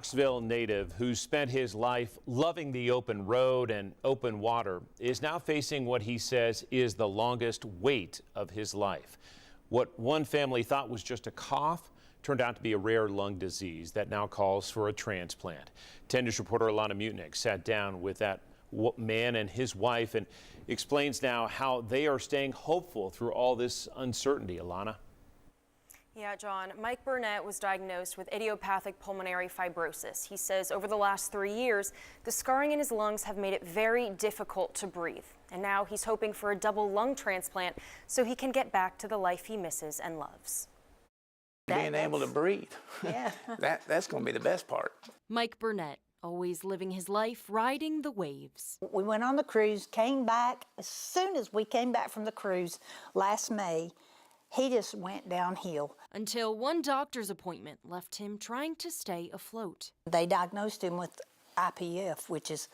Knoxville native who spent his life loving the open road and open water is now facing what he says is the longest wait of his life. What one family thought was just a cough turned out to be a rare lung disease that now calls for a transplant. 10 News reporter Alana Mutnick sat down with that man and his wife and explains now how they are staying hopeful through all this uncertainty. Alana. Yeah, John, Mike Burnett was diagnosed with idiopathic pulmonary fibrosis. He says over the last 3 years, the scarring in his lungs have made it very difficult to breathe. And now he's hoping for a double lung transplant so he can get back to the life he misses and loves. Being able to breathe. Yeah. That's going to be the best part. Mike Burnett, always living his life riding the waves. We went on the cruise, came back. As soon as we came back from the cruise last May, he just went downhill. Until one doctor's appointment left him trying to stay afloat. They diagnosed him with IPF, which is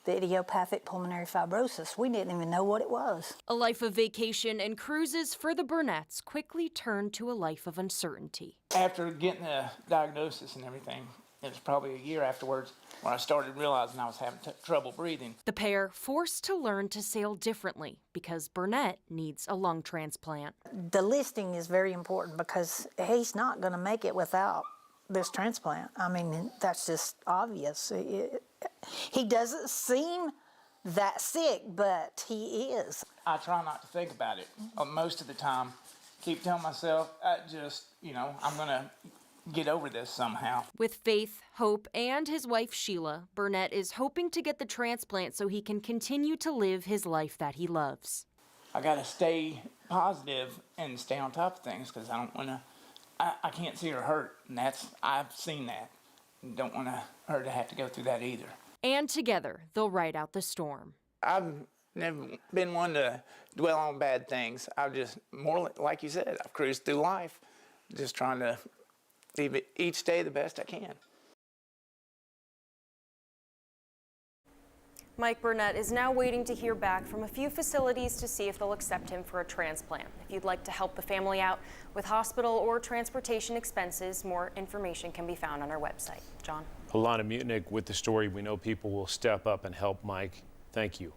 the Idiopathic Pulmonary Fibrosis. We didn't even know what it was. A life of vacation and cruises for the Burnetts quickly turned to a life of uncertainty. After getting the diagnosis and everything, it was probably a year afterwards when I started realizing I was having trouble breathing. The pair forced to learn to sail differently because Burnett needs a lung transplant. The listing is very important because he's not going to make it without this transplant. I mean, that's just obvious. He doesn't seem that sick, but he is. I try not to think about it most of the time. Keep telling myself, I'm going to get over this somehow. With faith, hope, and his wife Sheila, Burnett is hoping to get the transplant so he can continue to live his life that he loves. I got to stay positive and stay on top of things because I don't want to, I can't see her hurt, and I've seen that. Don't want her to have to go through that either. And together, they'll ride out the storm. I've never been one to dwell on bad things. I've just, more like you said, I've cruised through life, just trying to leave it each day the best I can. Mike Burnett is now waiting to hear back from a few facilities to see if they'll accept him for a transplant. If you'd like to help the family out with hospital or transportation expenses, more information can be found on our website. John. Alana Mutnick with the story. We know people will step up and help Mike. Thank you.